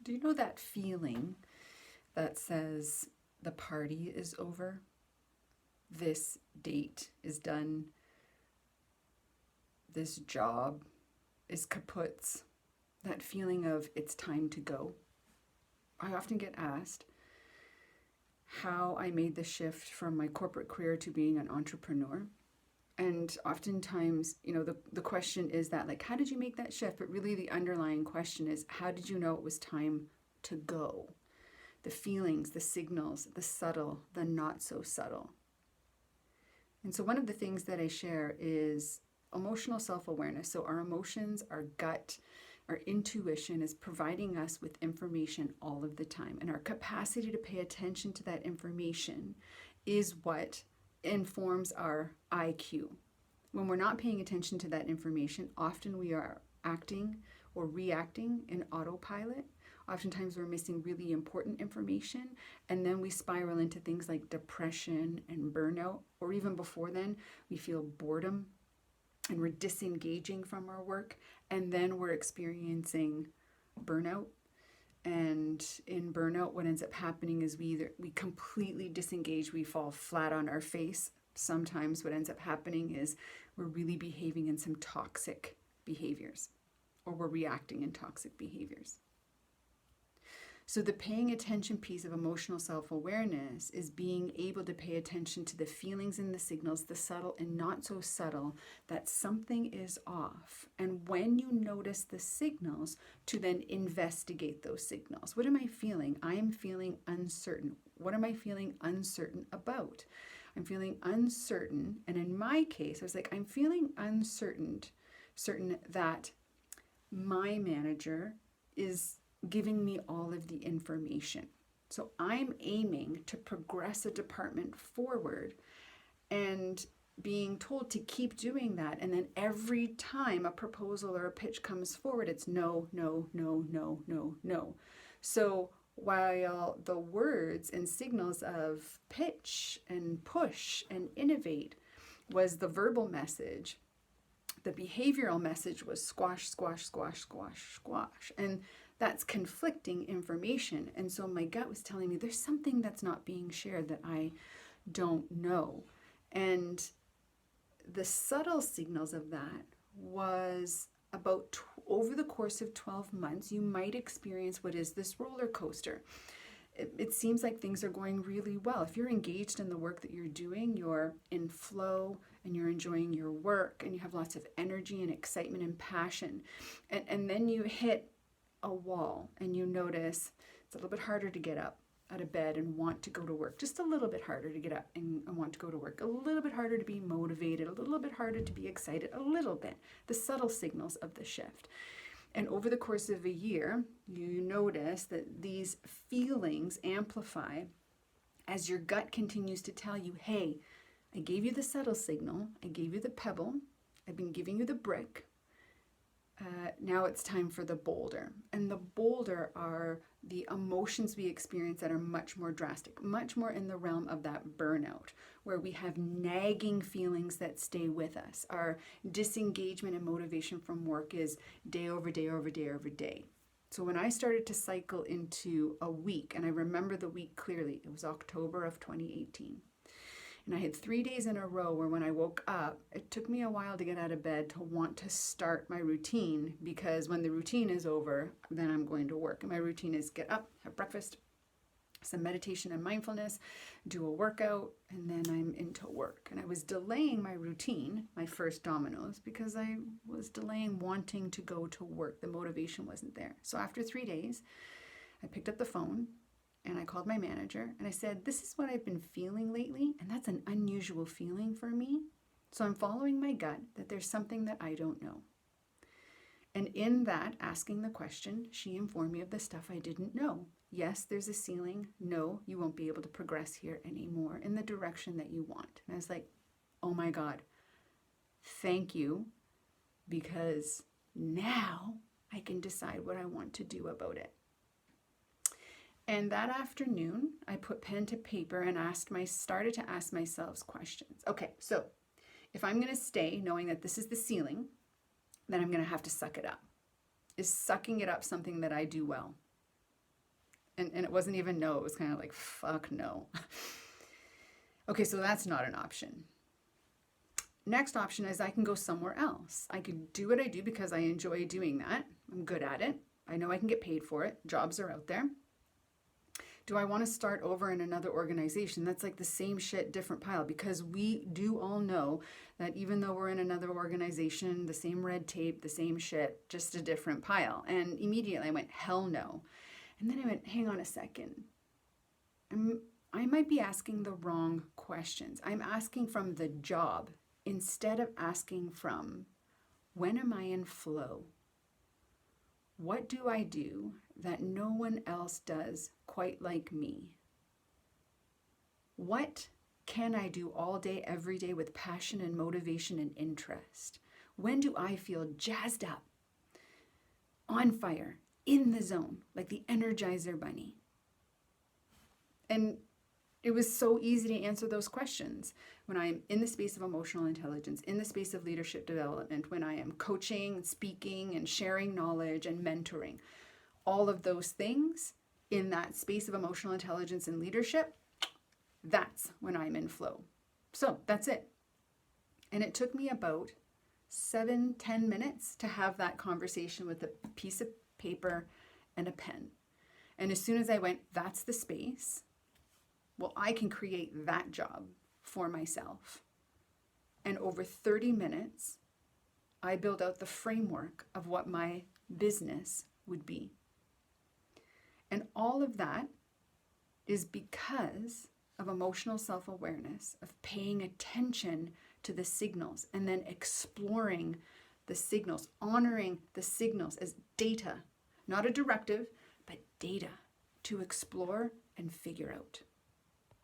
Do you know that feeling that says the party is over? This date is done. This job is kaputz. That feeling of it's time to go. I often get asked how I made the shift from my corporate career to being an entrepreneur. And oftentimes, the question is that, like, how did you make that shift? But really, the underlying question is, how did you know it was time to go? The feelings, the signals, the subtle, the not so subtle. And so one of the things that I share is emotional self-awareness. So our emotions, our gut, our intuition is providing us with information all of the time. And our capacity to pay attention to that information is what informs our IQ. When we're not paying attention to that information, often we are acting or reacting in autopilot. Oftentimes we're missing really important information, and then we spiral into things like depression and burnout, or even before then, we feel boredom and we're disengaging from our work, and then we're experiencing burnout. And in burnout, what ends up happening is we completely disengage, we fall flat on our face. Sometimes what ends up happening is we're really behaving in some toxic behaviors, or we're reacting in toxic behaviors. So the paying attention piece of emotional self-awareness is being able to pay attention to the feelings and the signals, the subtle and not so subtle, that something is off. And when you notice the signals, to then investigate those signals. What am I feeling? I am feeling uncertain. What am I feeling uncertain about? I'm feeling uncertain. And in my case, I was like, I'm feeling certain that my manager is giving me all of the information. So I'm aiming to progress a department forward and being told to keep doing that. And then every time a proposal or a pitch comes forward, it's no, no, no, no, no, no. So while the words and signals of pitch and push and innovate was the verbal message, the behavioral message was squash, squash, squash, squash, squash. And that's conflicting information. And so my gut was telling me there's something that's not being shared that I don't know. And the subtle signals of that was about over the course of 12 months, you might experience what is this roller coaster. It seems like things are going really well. If you're engaged in the work that you're doing, you're in flow and you're enjoying your work and you have lots of energy and excitement and passion. And then you hit a wall and you notice it's a little bit harder to get up out of bed and want to go to work. Just a little bit harder to get up and want to go to work. A little bit harder to be motivated. A little bit harder to be excited. A little bit. The subtle signals of the shift. And over the course of a year, you notice that these feelings amplify as your gut continues to tell you, hey, I gave you the subtle signal. I gave you the pebble. I've been giving you the brick. Now it's time for the boulder. And the boulder are the emotions we experience that are much more drastic, much more in the realm of that burnout, where we have nagging feelings that stay with us. Our disengagement and motivation from work is day over day over day over day. So when I started to cycle into a week, and I remember the week clearly, it was October of 2018. And I had 3 days in a row where when I woke up, it took me a while to get out of bed to want to start my routine, because when the routine is over, then I'm going to work. And my routine is get up, have breakfast, some meditation and mindfulness, do a workout, and then I'm into work. And I was delaying my routine, my first dominoes, because I was delaying wanting to go to work. The motivation wasn't there. So after 3 days, I picked up the phone and I called my manager and I said, this is what I've been feeling lately, and that's an unusual feeling for me. So I'm following my gut that there's something that I don't know. And in that, asking the question, she informed me of the stuff I didn't know. Yes, there's a ceiling. No, you won't be able to progress here anymore in the direction that you want. And I was like, oh my God, thank you, because now I can decide what I want to do about it. And that afternoon, I put pen to paper and started to ask myself questions. Okay, so if I'm going to stay knowing that this is the ceiling, then I'm going to have to suck it up. Is sucking it up something that I do well? And it wasn't even no. It was kind of like, fuck no. Okay, so that's not an option. Next option is I can go somewhere else. I could do what I do because I enjoy doing that. I'm good at it. I know I can get paid for it. Jobs are out there. Do I want to start over in another organization? That's like the same shit, different pile, because we do all know that even though we're in another organization, the same red tape, the same shit, just a different pile. And immediately I went, hell no. And then I went, hang on a second. I might be asking the wrong questions. I'm asking from the job instead of asking from, when am I in flow? What do I do that no one else does quite like me? What can I do all day, every day with passion and motivation and interest? When do I feel jazzed up, on fire, in the zone, like the Energizer Bunny? And it was so easy to answer those questions when I'm in the space of emotional intelligence, in the space of leadership development, when I am coaching, speaking, and sharing knowledge and mentoring. All of those things in that space of emotional intelligence and leadership, that's when I'm in flow. So that's it. And it took me about 7-10 minutes to have that conversation with a piece of paper and a pen. And as soon as I went, that's the space, well, I can create that job for myself. And over 30 minutes, I build out the framework of what my business would be. And all of that is because of emotional self-awareness, of paying attention to the signals and then exploring the signals, honoring the signals as data, not a directive, but data to explore and figure out.